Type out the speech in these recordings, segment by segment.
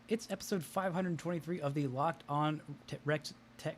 It's episode 523 of the Locked On Rex Tech.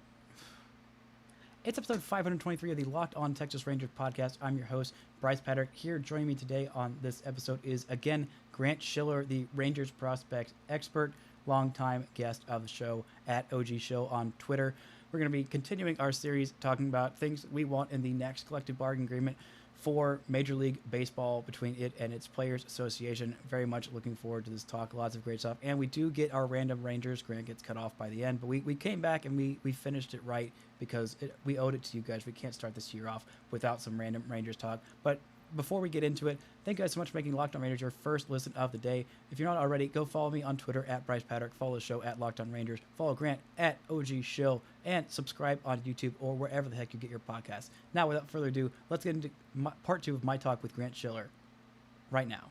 It's episode 523 of the Locked On Texas Rangers podcast. I'm your host, Brice Paterik. Here joining me today on this episode is, again, Grant Schiller, the Rangers prospect expert, longtime guest of the show at OG Show on Twitter. We're going to be continuing our series talking about things we want in the next collective bargaining agreement for Major League Baseball between it and its Players Association. Very much looking forward to this talk. Lots of great stuff. And we do get our random Rangers. Grant gets cut off by the end. But we came back and we finished it right because we owed it to you guys. We can't start this year off without some random Rangers talk. But before we get into it, thank you guys so much for making Locked On Rangers your first listen of the day. If you're not already, go follow me on Twitter at Brice Paterik. Follow the show at Locked On Rangers. Follow Grant at OG Show. And subscribe on YouTube or wherever the heck you get your podcasts. Now, without further ado, let's get into part 2 of my talk with Grant Schiller right now.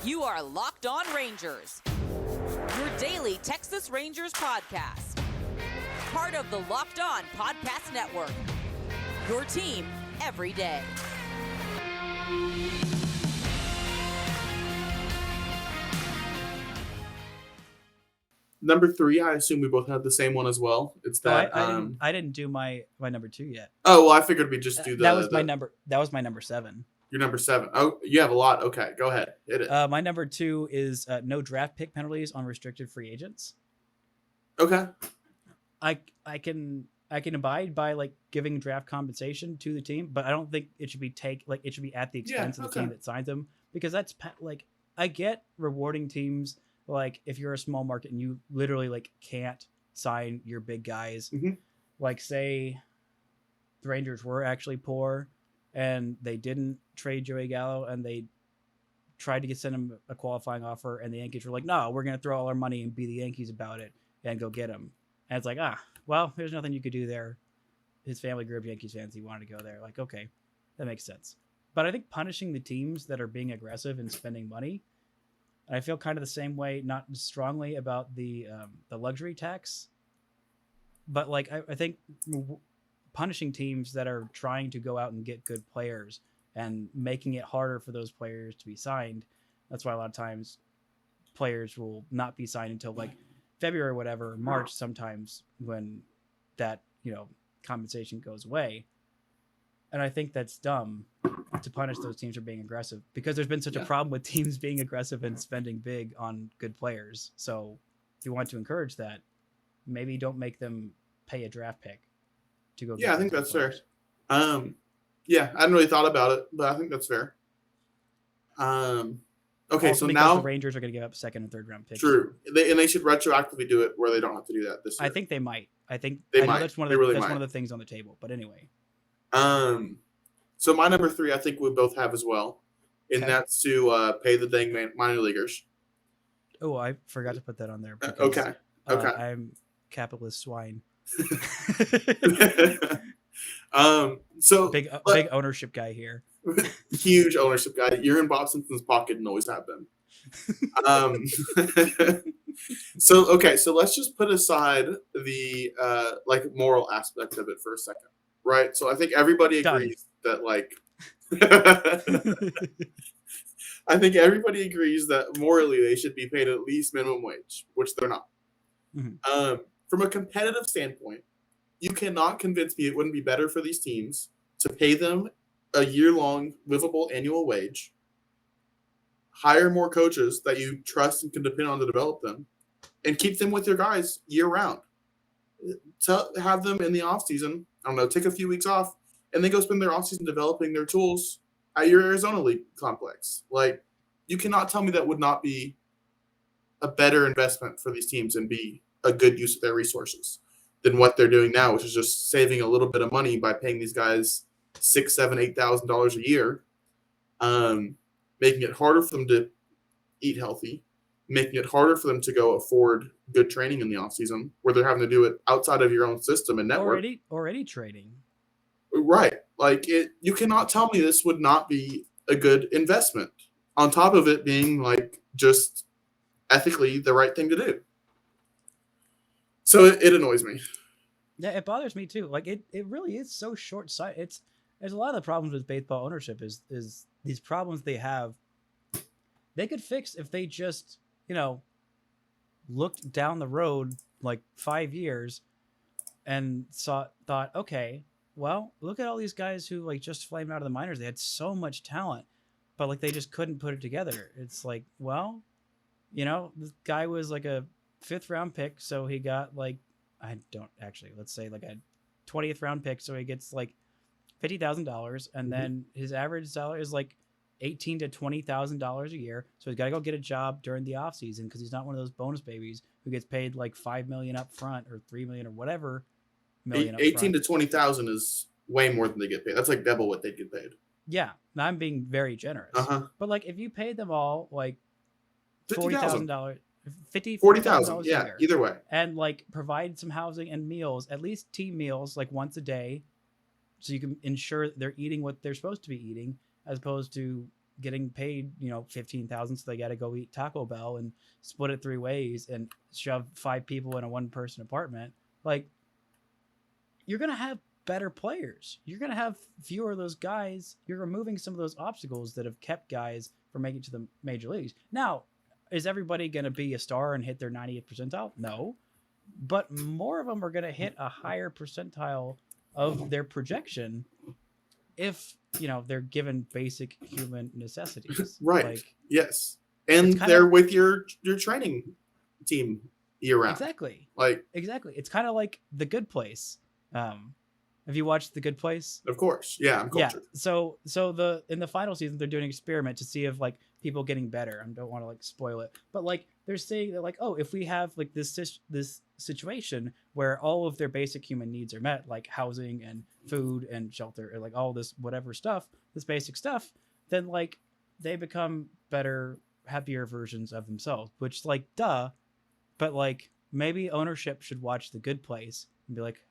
You are Locked On Rangers, your daily Texas Rangers podcast. Part of the Locked On Podcast Network, your team every day. Number 3, I assume we both had the same one as well. It's that I didn't do my number 2 yet. Oh, well, I figured we'd just do that was my number. That was my number 7. Your number 7. Oh, you have a lot. Okay, go ahead. Hit it. My number 2 is no draft pick penalties on restricted free agents. Okay. I can abide by like giving draft compensation to the team, but I don't think it should be it should be at the expense of the team that signs them, because that's like, I get rewarding teams like if you're a small market and you literally like can't sign your big guys. Mm-hmm. Like say the Rangers were actually poor and they didn't trade Joey Gallo and they tried to send him a qualifying offer, and the Yankees were like, no, we're going to throw all our money and be the Yankees about it and go get him. And it's like, well, there's nothing you could do there. His family grew up Yankees fans. He wanted to go there. Like, okay, that makes sense. But I think punishing the teams that are being aggressive and spending money, and I feel kind of the same way, not strongly about the luxury tax, but like I think punishing teams that are trying to go out and get good players and making it harder for those players to be signed. That's why a lot of times players will not be signed until like February or whatever, March sometimes, when that, compensation goes away. And I think that's dumb to punish those teams for being aggressive, because there's been such a problem with teams being aggressive and spending big on good players. So if you want to encourage that, maybe don't make them pay a draft pick to go. Yeah, I think that's fair. Yeah, I hadn't really thought about it, but I think that's fair. Okay, also, so because now the Rangers are going to give up second and third round picks. True, and they should retroactively do it where they don't have to do that this year. I think they might. I think they I know might. that's one of the things on the table. But anyway. So my number 3, I think we both have as well, and that's to pay the dang minor leaguers. Oh, I forgot to put that on there. Because, Okay. I'm capitalist swine. So big ownership guy here. Huge ownership guy. You're in Bob Simpson's pocket and always have been. So let's just put aside the moral aspect of it for a second, right? So I think everybody agrees that I think everybody agrees that morally they should be paid at least minimum wage, which they're not. Mm-hmm. From a competitive standpoint, you cannot convince me it wouldn't be better for these teams to pay them a year-long livable annual wage, hire more coaches that you trust and can depend on to develop them, and keep them with your guys year-round. Have them in the offseason, I don't know, take a few weeks off, and then go spend their offseason developing their tools at your Arizona League complex. Like, you cannot tell me that would not be a better investment for these teams and be a good use of their resources than what they're doing now, which is just saving a little bit of money by paying these guys $6,000, $7,000, $8,000 a year, making it harder for them to eat healthy, making it harder for them to go afford good training in the offseason, where they're having to do it outside of your own system and network. Already training. Right. Like, you cannot tell me this would not be a good investment, on top of it being like just ethically the right thing to do. So it annoys me. Yeah, it bothers me too. Like it really is so short sighted. There's a lot of the problems with baseball ownership is these problems they have. They could fix if they just looked down the road like 5 years and thought, okay, well, look at all these guys who like just flamed out of the minors. They had so much talent, but like they just couldn't put it together. It's like, well, the guy was like a 5th round pick, so he got like, I don't actually, let's say like a 20th round pick, so he gets like $50,000, and then his average salary is like $18,000 to $20,000 a year. So he's got to go get a job during the off season because he's not one of those bonus babies who gets paid like $5 million up front or $3 million or whatever million. 18 to 20,000 is way more than they get paid. That's like double what they get paid. Yeah, I'm being very generous. But like if you paid them all like $40,000, $40,000, yeah, either way, and like provide some housing and meals, at least team meals, like once a day, so you can ensure they're eating what they're supposed to be eating, as opposed to getting paid, $15,000, so they got to go eat Taco Bell and split it 3 ways and shove 5 people in a 1-person apartment. Like, you're gonna have better players. You're gonna have fewer of those guys. You're removing some of those obstacles that have kept guys from making it to the major leagues. Now, is everybody going to be a star and hit their 90th percentile? No. But more of them are going to hit a higher percentile of their projection if, they're given basic human necessities. Right. Like, yes. And they're with your training team year round. Exactly. Exactly. It's kind of like The Good Place. Have you watched The Good Place? Of course. Yeah, I'm cultured. Yeah. So in the final season, they're doing an experiment to see if like people getting better. I don't want to like spoil it, but like they're saying that like, oh, if we have like this situation where all of their basic human needs are met, like housing and food and shelter, and like all this whatever stuff, this basic stuff, then like they become better, happier versions of themselves. Which like duh, but like maybe ownership should watch The Good Place and be like,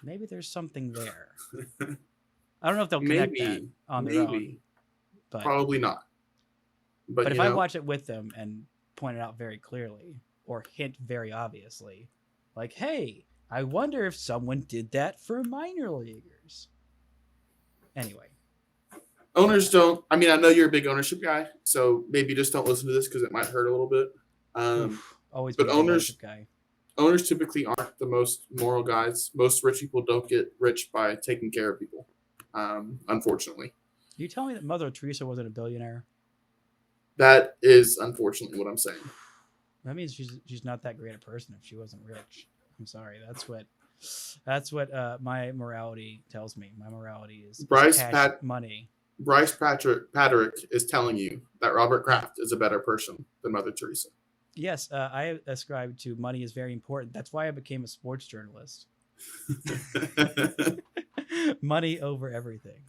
maybe there's something there. I don't know if they'll connect that on their own. But probably not. But if I watch it with them and point it out very clearly or hint very obviously, like, hey, I wonder if someone did that for minor leaguers. Anyway. Owners don't, I know you're a big ownership guy, so maybe just don't listen to this because it might hurt a little bit. Always but been a ownership guy. Owners typically aren't the most moral guys. Most rich people don't get rich by taking care of people, unfortunately. You tell me that Mother Teresa wasn't a billionaire? That is unfortunately what I'm saying. That means she's not that great a person if she wasn't rich. I'm sorry. That's what my morality tells me. My morality is money. Brice Paterik is telling you that Robert Kraft is a better person than Mother Teresa. Yes, I ascribe to money is very important. That's why I became a sports journalist. Money over everything.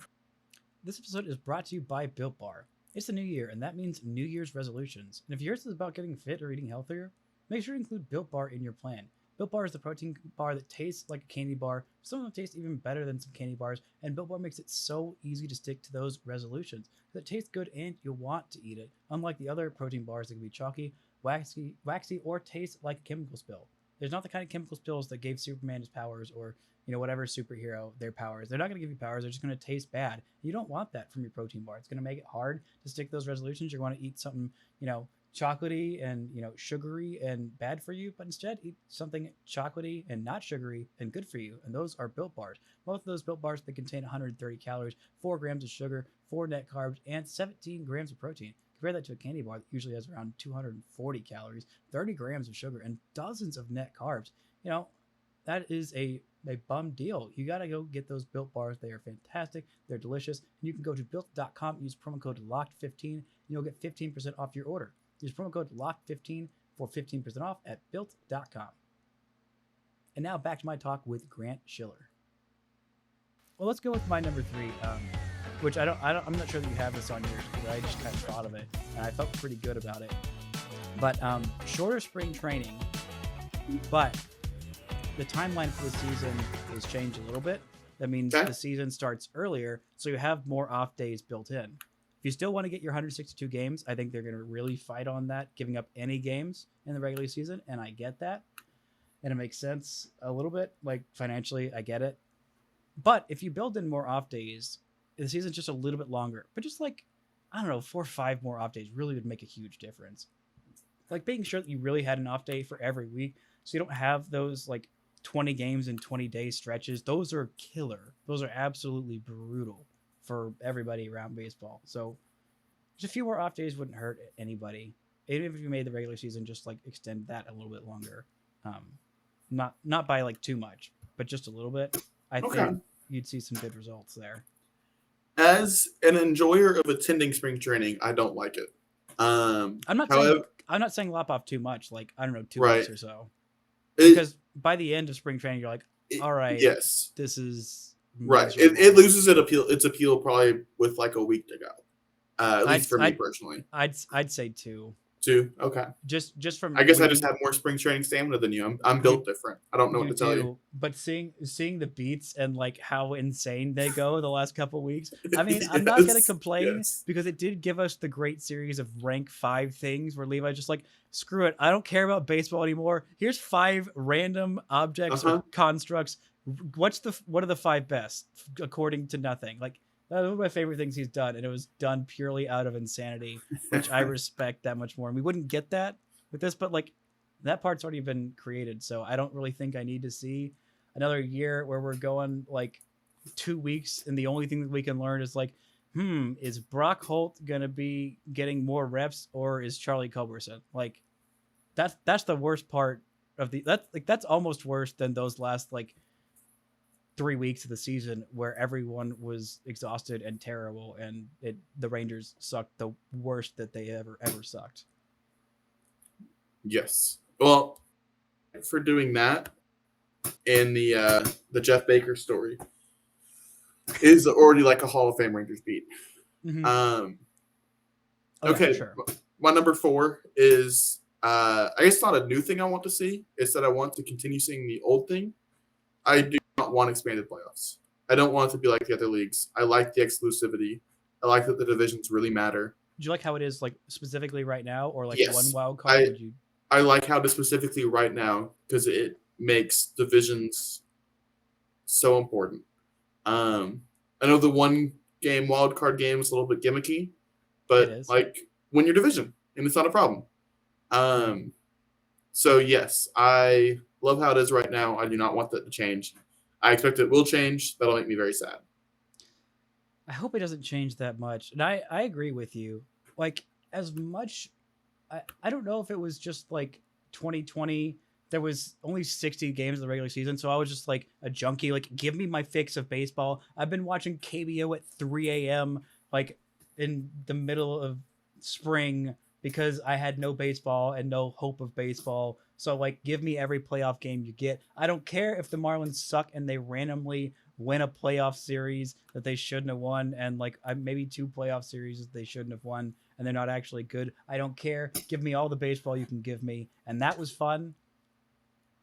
This episode is brought to you by Built Bar. It's the new year, and that means New Year's resolutions. And if yours is about getting fit or eating healthier, make sure to include Built Bar in your plan. Built Bar is the protein bar that tastes like a candy bar. Some of them taste even better than some candy bars, and Built Bar makes it so easy to stick to those resolutions. It tastes good and you'll want to eat it, unlike the other protein bars that can be chalky, waxy, or taste like a chemical spill. There's not the kind of chemical spills that gave Superman his powers or whatever superhero their powers. They're not going to give you powers. They're just going to taste bad. You don't want that from your protein bar. It's going to make it hard to stick those resolutions. You're going to eat something, chocolatey and, sugary and bad for you, but instead eat something chocolatey and not sugary and good for you. And those are Built Bars. Both of those Built Bars, they contain 130 calories, 4 grams of sugar, 4 net carbs, and 17 grams of protein. Compare that to a candy bar that usually has around 240 calories, 30 grams of sugar, and dozens of net carbs. That is a bum deal. You got to go get those Built Bars. They are fantastic. They're delicious. And you can go to built.com, use promo code LOCKED15, and you'll get 15% off your order. Use promo code LOCKED15 for 15% off at built.com. And now back to my talk with Grant Schiller. Well, let's go with my number 3, which I'm not sure that you have this on yours, because I just kind of thought of it, and I felt pretty good about it. But shorter spring training, but the timeline for the season is changed a little bit. That means the season starts earlier, so you have more off days built in. If you still want to get your 162 games, I think they're going to really fight on that, giving up any games in the regular season, and I get that. and it makes sense a little bit. Like financially, I get it. But if you build in more off days, the season's just a little bit longer. But just like, I don't know, 4 or 5 more off days really would make a huge difference. Like making sure that you really had an off day for every week, so you don't have those like 20 games in 20-day stretches. Those are killer. Those are absolutely brutal for everybody around baseball. So just a few more off days wouldn't hurt anybody. Even if you made the regular season just like extend that a little bit longer. Not by like too much, but just a little bit. I think you'd see some good results there. As an enjoyer of attending spring training, I don't like it. I'm not saying lop off too much, like I don't know, 2 Right. weeks or so. Because by the end of spring training, you're like, all right, yes, this is right. It loses its appeal probably with like a week to go. At least for me personally. I'd say 2. 2, okay. Just from I guess I just have more spring training stamina than you. I'm built different. I don't know what to tell you. But seeing the beats and like how insane they go the last couple of weeks. I mean, I'm not gonna complain because it did give us the great series of rank 5 things where Levi's just like, screw it, I don't care about baseball anymore. Here's 5 random objects or constructs. What are the 5 best according to nothing? Like, that was one of my favorite things he's done, and it was done purely out of insanity, which I respect that much more. And we wouldn't get that with this, but like that part's already been created, so I don't really think I need to see another year where we're going like 2 weeks, and the only thing that we can learn is like, is Brock Holt gonna be getting more reps, or is Charlie Culberson? Like, that's the worst part of that's almost worse than those last like 3 weeks of the season where everyone was exhausted and terrible, and the Rangers sucked the worst that they ever sucked. Yes. Well, for doing that, and the Jeff Baker story is already like a Hall of Fame Rangers beat. Mm-hmm. Okay. Sure. My number 4 is I guess not a new thing I want to see. It's that I want to continue seeing the old thing. I do not want expanded playoffs. I don't want it to be like the other leagues. I like the exclusivity. I like that the divisions really matter. Do you like how it is like specifically right now, or like one wild card? I like how it is specifically right now because it makes divisions so important. I know the 1 game wild card game is a little bit gimmicky, but like win your division and it's not a problem. So yes, I love how it is right now. I do not want that to change. I expect it will change. That'll make me very sad. I hope it doesn't change that much. And I agree with you. Like, as much, I don't know if it was just like 2020, there was only 60 games in the regular season. So I was just like a junkie, like, give me my fix of baseball. I've been watching KBO at 3 a.m., like in the middle of spring, because I had no baseball and no hope of baseball. So, like, give me every playoff game you get. I don't care if the Marlins suck and they randomly win a playoff series that they shouldn't have won, and, like, maybe 2 playoff series that they shouldn't have won, and they're not actually good. I don't care. Give me all the baseball you can give me. And that was fun.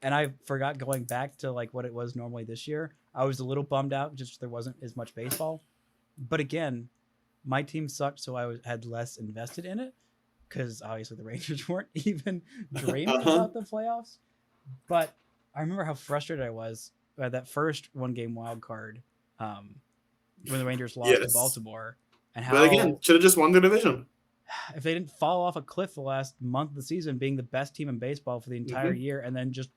And I forgot going back to, like, what it was normally this year. I was a little bummed out just there wasn't as much baseball. But, again, my team sucked, so I had less invested in it. Because obviously the Rangers weren't even dreaming about the playoffs. But I remember how frustrated I was by that first 1-game wild card when the Rangers lost to Baltimore. And how, but again, should have just won the division. If they didn't fall off a cliff the last month of the season, being the best team in baseball for the entire year, and then just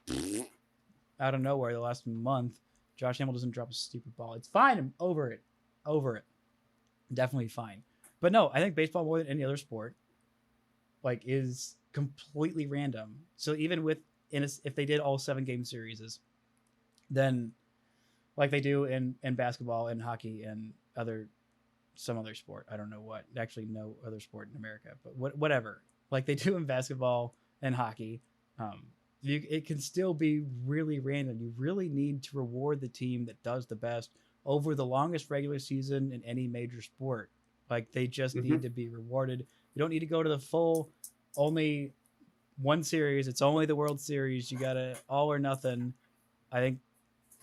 out of nowhere the last month, Josh Hamilton doesn't drop a stupid ball. It's fine. I'm over it. Definitely fine. But no, I think baseball more than any other sport like is completely random. So even if they did all 7-game series, then like they do in basketball and hockey and some other sport, I don't know what, actually no other sport in America, but whatever, like they do in basketball and hockey, it can still be really random. You really need to reward the team that does the best over the longest regular season in any major sport. Like they just need to be rewarded. You don't need to go to the full only 1 series. It's only the World Series. You got to all or nothing. I think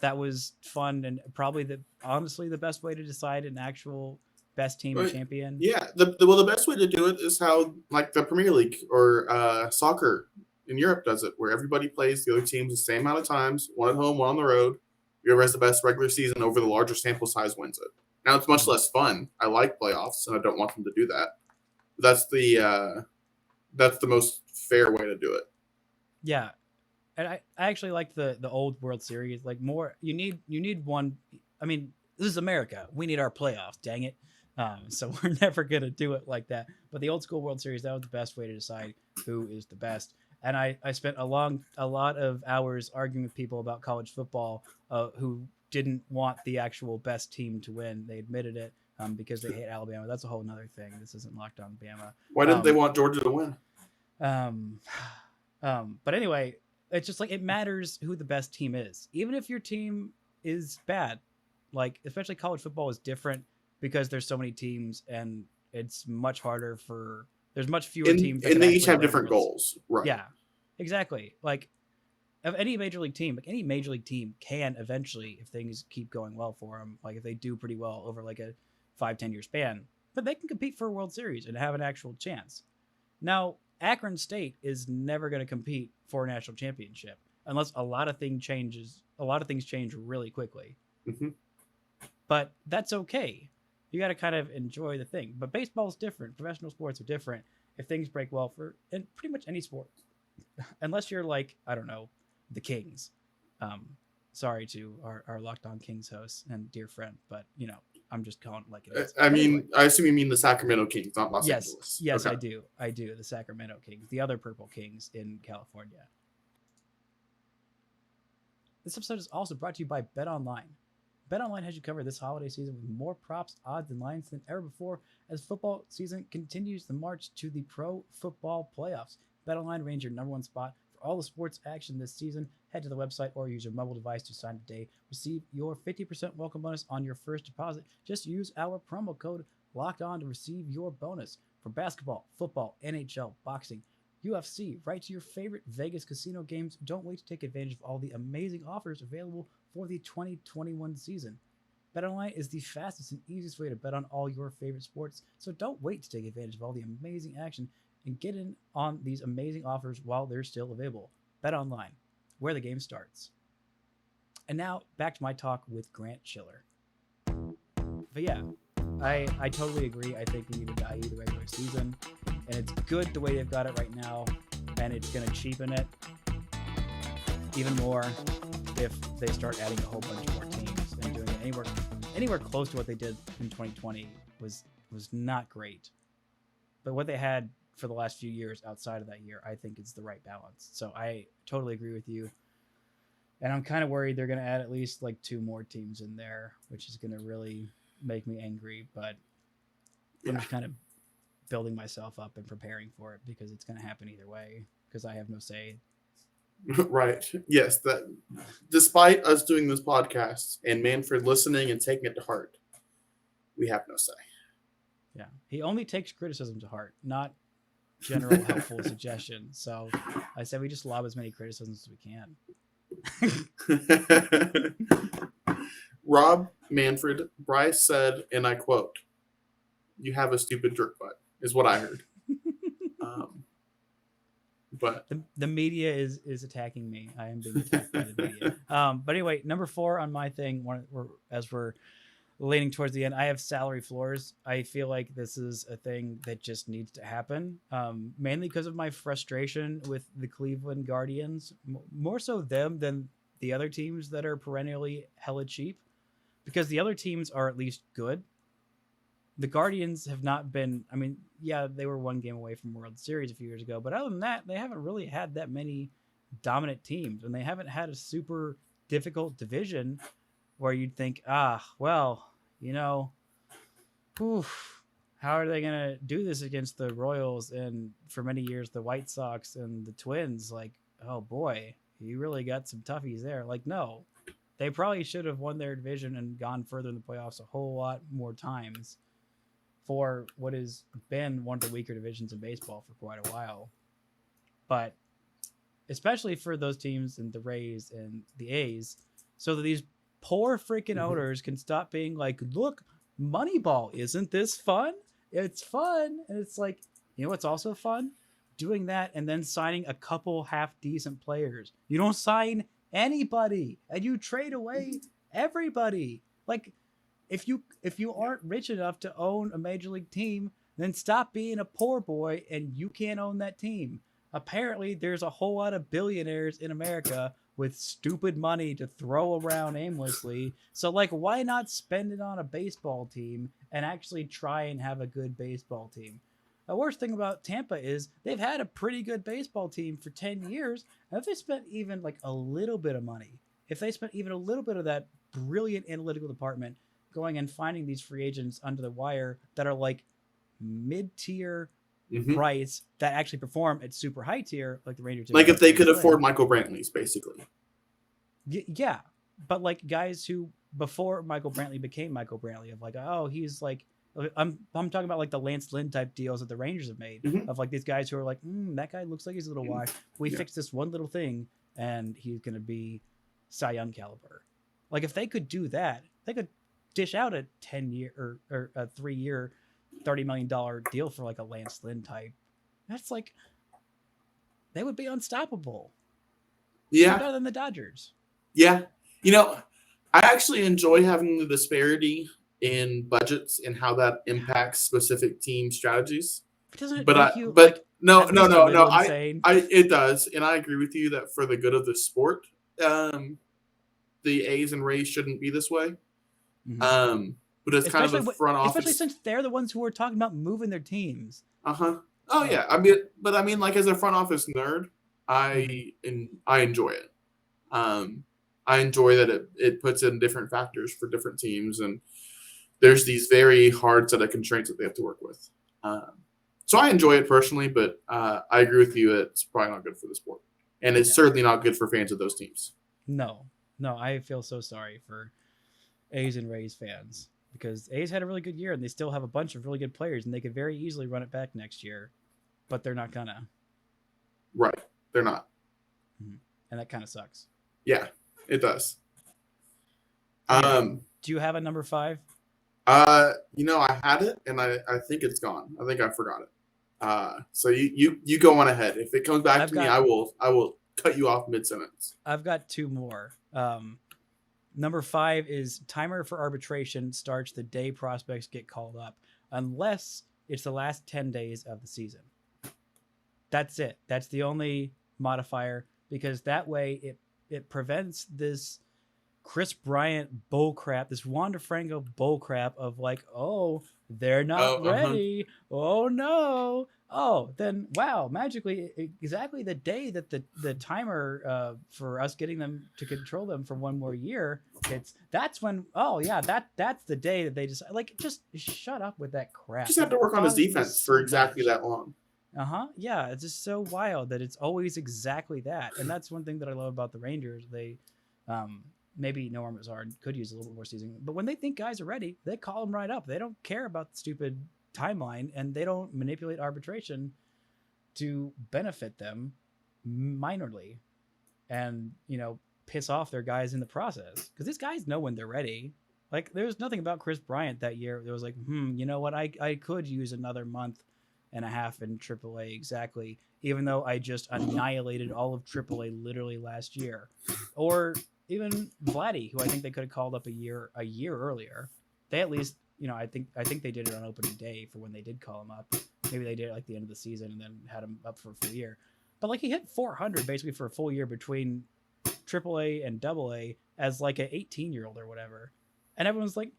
that was fun and probably honestly the best way to decide an actual best team and champion. Yeah. The best way to do it is how like the Premier League or soccer in Europe does it, where everybody plays the other teams the same amount of times, one at home, one on the road. Whoever has the best regular season over the larger sample size wins it. Now it's much less fun. I like playoffs, and I don't want them to do that. That's the most fair way to do it. Yeah, and I actually like the old World Series. Like more, you need one. I mean, this is America. We need our playoffs. Dang it. So we're never gonna do it like that. But the old school World Series, that was the best way to decide who is the best. And I spent a lot of hours arguing with people about college football who didn't want the actual best team to win. They admitted it because they hate Alabama. That's a whole nother thing. This isn't Locked On Bama. Why didn't they want Georgia to win? But anyway, it's just like it matters who the best team is, even if your team is bad. Like especially college football is different because there's so many teams and it's much harder for. There's much fewer teams. And they each have different goals. Right. Yeah, exactly. Like of any major league team, like any major league team can eventually, if things keep going well for them, like if they do pretty well over like a 5-10 year span, but they can compete for a World Series and have an actual chance. Now, Akron State is never going to compete for a national championship unless a lot of things change really quickly. Mm-hmm. But that's okay. You got to kind of enjoy the thing. But baseball is different. Professional sports are different. If things break well in pretty much any sport, unless you're like, I don't know, the Kings. Sorry to our Locked On Kings host and dear friend, but I'm just calling it like it is. I mean, anyway. I assume you mean the Sacramento Kings, not Los Angeles. Yes, okay. I do. The Sacramento Kings, the other Purple Kings in California. This episode is also brought to you by BetOnline. BetOnline has you covered this holiday season with more props, odds, and lines than ever before as football season continues the march to the pro football playoffs. BetOnline remains your number one spot for all the sports action this season. Head to the website or use your mobile device to sign up today. Receive your 50% welcome bonus on your first deposit. Just use our promo code LOCKEDON to receive your bonus. For basketball, football, NHL, boxing, UFC, right to your favorite Vegas casino games. Don't wait to take advantage of all the amazing offers available for the 2021 season. BetOnline is the fastest and easiest way to bet on all your favorite sports, so don't wait to take advantage of all the amazing action and get in on these amazing offers while they're still available. BetOnline, where the game starts. And now back to my talk with Grant Schiller. But yeah, I totally agree. I think we need to value the regular season, and it's good the way they've got it right now, and it's going to cheapen it even more if they start adding a whole bunch more teams and doing it anywhere close to what they did in 2020 was not great. But what they had for the last few years outside of that year, I think is the right balance. So I totally agree with you. And I'm kind of worried they're going to add at least like 2 more teams in there, which is going to really make me angry. But I'm just kind of building myself up and preparing for it because it's going to happen either way because I have no say. Right. Yes. That despite us doing this podcast and Manfred listening and taking it to heart, we have no say. Yeah. He only takes criticism to heart, not general helpful suggestions. So I said we just lob as many criticisms as we can. Rob Manfred, Brice said, and I quote, "You have a stupid jerk butt," is what I heard. But the media is attacking me. I am being attacked by the media. But anyway, number 4 on my thing, as we're leaning towards the end, I have salary floors. I feel like this is a thing that just needs to happen, mainly because of my frustration with the Cleveland Guardians, more so them than the other teams that are perennially hella cheap, because the other teams are at least good. The Guardians have not been, I mean, yeah, they were 1 game away from World Series a few years ago, but other than that, they haven't really had that many dominant teams, and they haven't had a super difficult division where you'd think, well, how are they going to do this against the Royals and for many years the White Sox and the Twins? Like, oh boy, you really got some toughies there. Like, no, they probably should have won their division and gone further in the playoffs a whole lot more times for what has been one of the weaker divisions in baseball for quite a while. But especially for those teams and the Rays and the A's, so that these poor freaking owners can stop being like, look, Moneyball, isn't this fun? It's fun. And it's like, what's also fun? doing that and then signing a couple half decent players. You don't sign anybody and you trade away everybody. Like if you aren't rich enough to own a major league team, then stop being a poor boy and you can't own that team. Apparently there's a whole lot of billionaires in America with stupid money to throw around aimlessly. So like why not spend it on a baseball team and actually try and have a good baseball team? The worst thing about Tampa is they've had a pretty good baseball team for 10 years. And if they spent even like a little bit of money, if they spent even a little bit of that brilliant analytical department going and finding these free agents under the wire that are like mid-tier price that actually perform at super high tier, like the Rangers. Like if they could afford Michael Brantley's, basically. Yeah, but like guys who before Michael Brantley became Michael Brantley, of like, oh, he's like, I'm talking about like the Lance Lynn type deals that the Rangers have made of like these guys who are like, that guy looks like he's a little washed. We fixed this one little thing, and he's gonna be Cy Young caliber. Like if they could do that, they could dish out a 10-year or a 3-year, $30 million deal for like a Lance Lynn type. That's like, they would be unstoppable. Yeah, better than the Dodgers. Yeah, I actually enjoy having the disparity in budgets and how that impacts specific team strategies. Doesn't it but make I, you but like, no, insane? it does, and I agree with you that for the good of the sport, the A's and Rays shouldn't be this way. But it's kind of the front office, especially since they're the ones who are talking about moving their teams. Oh yeah, I mean, like as a front office nerd, I enjoy it. I enjoy that it puts in different factors for different teams, and there's these very hard set of constraints that they have to work with. So I enjoy it personally, but I agree with you that it's probably not good for the sport, and it's certainly not good for fans of those teams. No, I feel so sorry for A's and Rays fans, because A's had a really good year and they still have a bunch of really good players and they could very easily run it back next year, but they're not gonna. Right, they're not, and that kind of sucks. Yeah, it does. Do you have a number 5? I had it and I think it's gone. I think I forgot it. So you go on ahead. If it comes back to me, I will cut you off mid-sentence. I've got 2 more. Number 5 is timer for arbitration starts the day prospects get called up, unless it's the last 10 days of the season. That's it. That's the only modifier, because that way it prevents this Chris Bryant bullcrap, this Wander Franco bullcrap of like, oh, they're not ready. Oh no. Oh, then wow, magically, exactly the day that the timer for us getting them to control them for 1 more year, that's when, oh yeah, that's the day that they decide. Like, just shut up with that crap. Just have to work on his defense for exactly that long. Yeah, it's just so wild that it's always exactly that, and that's one thing that I love about the Rangers. They, maybe Norm Mazard could use a little bit more seasoning, but when they think guys are ready, they call them right up. They don't care about the stupid timeline, and they don't manipulate arbitration to benefit them minorly and piss off their guys in the process, because these guys know when they're ready. Like, there's nothing about Chris Bryant that year that was like, you know what, I could use another month and a half in AAA, exactly, even though I just annihilated all of AAA literally last year. Or even Vladdy, who I think they could have called up a year earlier. They at least, I think they did it on opening day for when they did call him up. Maybe they did it like the end of the season and then had him up for a full year. But like, he hit 400 basically for a full year between AAA and AA as like an 18-year-old or whatever. And everyone's like,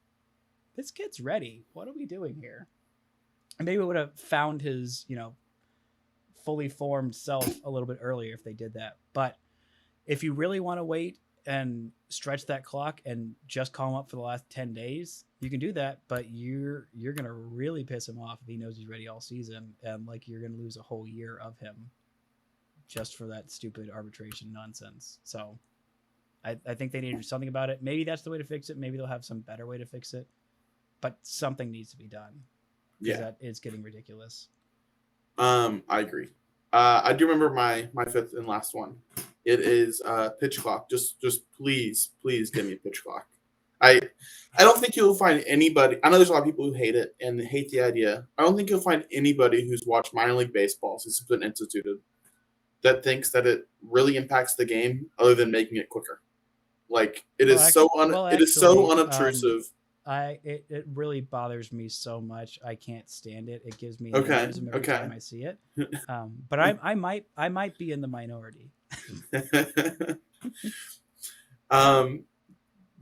this kid's ready. What are we doing here? And maybe we would have found his, fully formed self a little bit earlier if they did that. But if you really want to wait and stretch that clock and just call him up for the last 10 days, you can do that, but you're going to really piss him off if he knows he's ready all season, and like, you're going to lose a whole year of him just for that stupid arbitration nonsense. So I think they need to do something about it. Maybe that's the way to fix it. Maybe they'll have some better way to fix it, but something needs to be done. Yeah, that is getting ridiculous. I agree. I do remember my 5th and last one. It is pitch clock. Just please give me a pitch clock. I don't think you'll find anybody. I know there's a lot of people who hate it and hate the idea. I don't think you'll find anybody who's watched minor league baseball since it's been instituted that thinks that it really impacts the game other than making it quicker. Like it is it is so unobtrusive. It really bothers me so much. I can't stand it. It gives me Okay, aneurysm every time I see it. But I might be in the minority.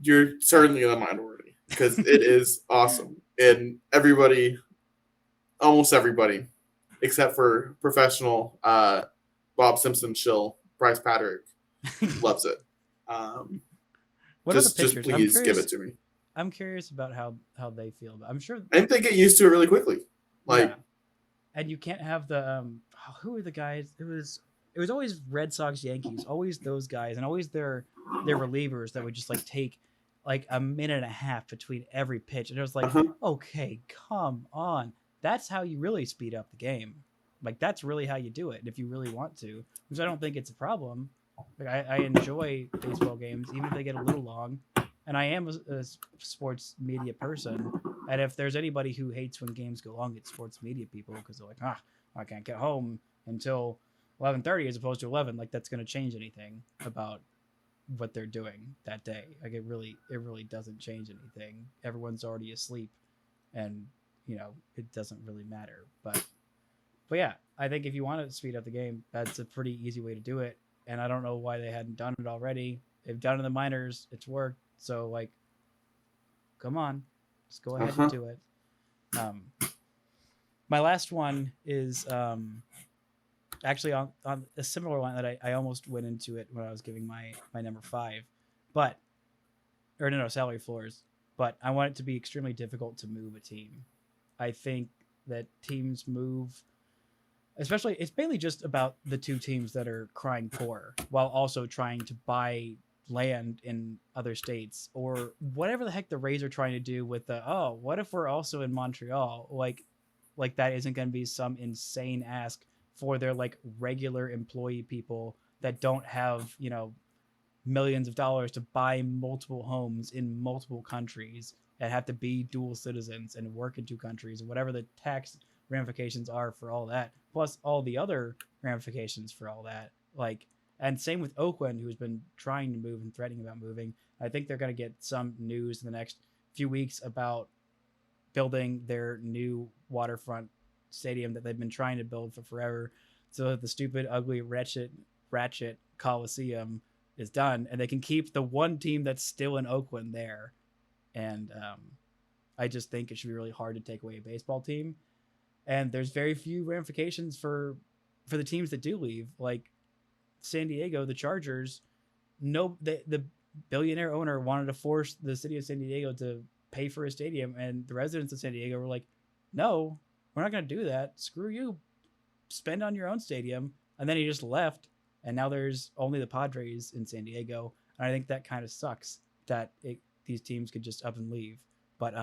You're certainly in the minority because it is awesome, and almost everybody, except for professional Bob Simpson shill Brice Paterik, loves it. What are the pitchers? Just please give it to me. I'm curious about how they feel. I'm sure. I think they get used to it really quickly. Like, yeah. And you can't have the who are the guys? It was always Red Sox, Yankees, always those guys, and always their relievers that would just like take like a minute and a half between every pitch, and it was like, okay, come on, that's how you really speed up the game. Like that's really how you do it, if you really want to. Which I don't think it's a problem. Like I enjoy baseball games, even if they get a little long. And I am a sports media person. And if there's anybody who hates when games go long, it's sports media people because they're like, I can't get home until 11:30 as opposed to 11. Like that's going to change anything about what they're doing that day. Like it really doesn't change anything. Everyone's already asleep, and it doesn't really matter. But yeah, I think if you want to speed up the game, that's a pretty easy way to do it. And I don't know why they hadn't done it already. They've done it in the minors. It's worked. So, like, come on. Just go ahead and do it. My last one is actually on a similar one that I almost went into it when I was giving my number 5. Salary floors. But I want it to be extremely difficult to move a team. I think that teams move... Especially, it's mainly just about the two teams that are crying poor while also trying to buy land in other states or whatever the heck the Rays are trying to do with what if we're also in Montreal? Like that isn't going to be some insane ask for their like regular employee people that don't have, millions of dollars to buy multiple homes in multiple countries and have to be dual citizens and work in 2 countries and whatever the tax ramifications are for all that, plus all the other ramifications for all that. And same with Oakland, who's been trying to move and threatening about moving. I think they're going to get some news in the next few weeks about building their new waterfront stadium that they've been trying to build for forever, so that the stupid, ugly, ratchet Coliseum is done, and they can keep the one team that's still in Oakland there. And I just think it should be really hard to take away a baseball team. And there's very few ramifications for the teams that do leave. Like San Diego, the Chargers, the billionaire owner wanted to force the city of San Diego to pay for a stadium, and the residents of San Diego were like, no, we're not going to do that. Screw you. Spend on your own stadium. And then he just left, and now there's only the Padres in San Diego. And I think that kind of sucks that these teams could just up and leave. But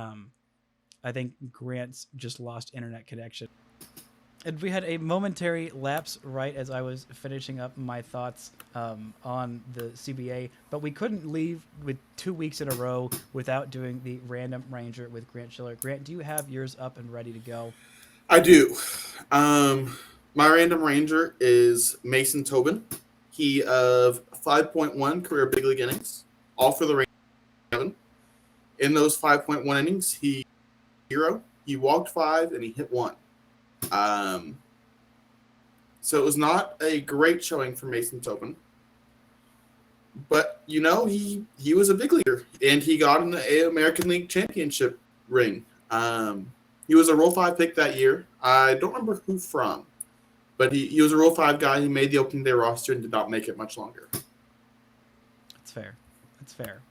I think Grant's just lost internet connection. And we had a momentary lapse right as I was finishing up my thoughts on the CBA, but we couldn't leave with 2 weeks in a row without doing the Random Ranger with Grant Schiller. Grant, do you have yours up and ready to go? I do. My Random Ranger is Mason Tobin. He of 5.1 career big league innings, all for the Rangers. In those 5.1 innings, he walked 5 and he hit 1. So it was not a great showing for Mason Tobin, but he was a big leaguer and he got in the American League Championship ring. He was a Rule 5 pick that year. I don't remember who from, but he was a Rule 5 guy who made the opening day roster and did not make it much longer. That's fair.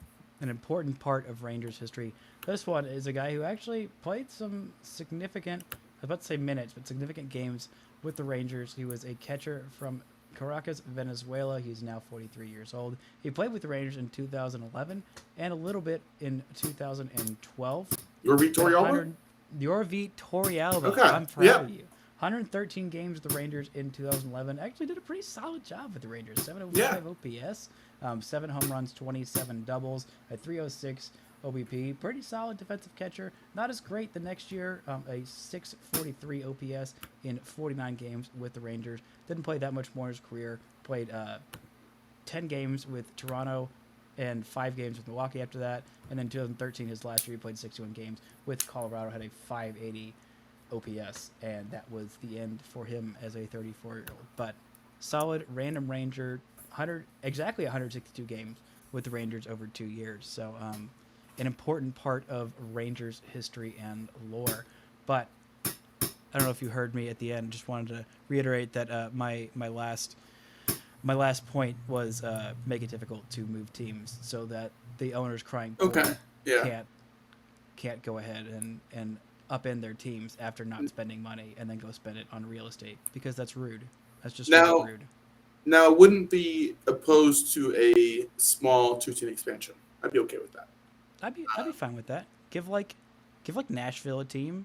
An important part of Rangers history. This one is a guy who actually played some significant, I was about to say minutes, but significant games with the Rangers. He was a catcher from Caracas, Venezuela. He's now 43 years old. He played with the Rangers in 2011 and a little bit in 2012. Yorvit Torrealba? Yorvit Torrealba. Okay. I'm proud of you. 113 games with the Rangers in 2011. Actually did a pretty solid job with the Rangers. 705 OPS, 7 home runs, 27 doubles, a 306 OBP. Pretty solid defensive catcher. Not as great the next year. A 643 OPS in 49 games with the Rangers. Didn't play that much more in his career. Played 10 games with Toronto and 5 games with Milwaukee after that. And then 2013, his last year, he played 61 games with Colorado, had a 580 OPS, and that was the end for him as a 34-year-old. But solid random Ranger, exactly 162 games with the Rangers over 2 years. So an important part of Rangers history and lore. But I don't know if you heard me at the end. Just wanted to reiterate that my last point was make it difficult to move teams so that the owners crying poor can't go ahead and upend their teams after not spending money and then go spend it on real estate, because that's rude. That's just rude. Now, I wouldn't be opposed to a small 2-team expansion. I'd be okay with that. I'd be fine with that. Give Nashville a team.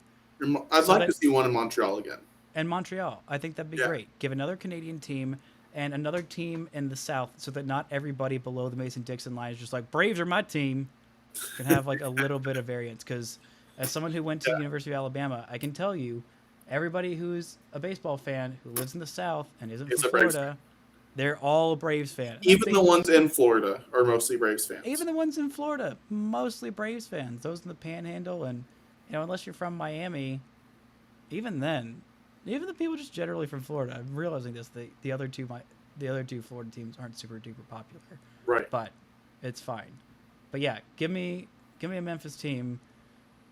I'd like to see one in Montreal again. And Montreal, I think that'd be great. Give another Canadian team and another team in the South, so that not everybody below the Mason-Dixon line is just like, Braves are my team. Can have like a little bit of variance, because as someone who went to the University of Alabama, I can tell you, everybody who's a baseball fan who lives in the South and isn't from Florida, they're all a Braves fan. Even the ones in Florida are mostly Braves fans. Even the ones in Florida, mostly Braves fans. Those in the Panhandle, and unless you're from Miami, even then, even the people just generally from Florida. I'm realizing this. The other two Florida teams aren't super duper popular. Right. But it's fine. But yeah, give me a Memphis team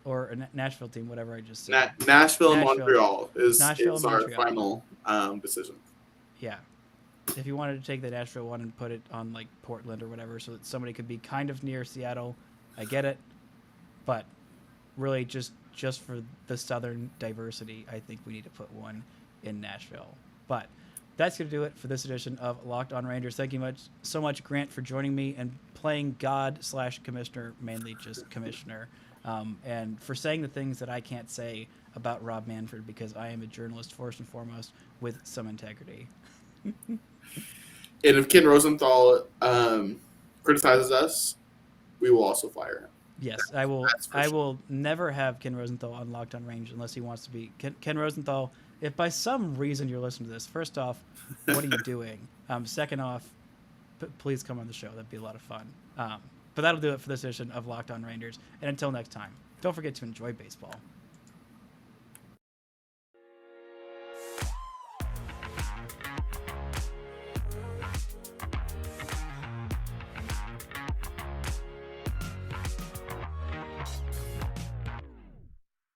or a Nashville team, whatever I just said. Nashville and Montreal is our Montreal. final decision. Yeah. If you wanted to take the Nashville one and put it on like Portland or whatever, so that somebody could be kind of near Seattle, I get it. But really, just for the Southern diversity, I think we need to put one in Nashville. But that's going to do it for this edition of Locked On Rangers. Thank you so much, Grant, for joining me and playing God/Commissioner, mainly just Commissioner, and for saying the things that I can't say about Rob Manfred, because I am a journalist first and foremost with some integrity. And if Ken Rosenthal criticizes us, we will also fire him. Yes, I will. I will never have Ken Rosenthal on Locked On Range unless he wants to be. Ken Rosenthal, if by some reason you're listening to this, first off, what are you doing? Second off, please come on the show. That'd be a lot of fun. But that'll do it for this edition of Locked On Rangers. And until next time, don't forget to enjoy baseball.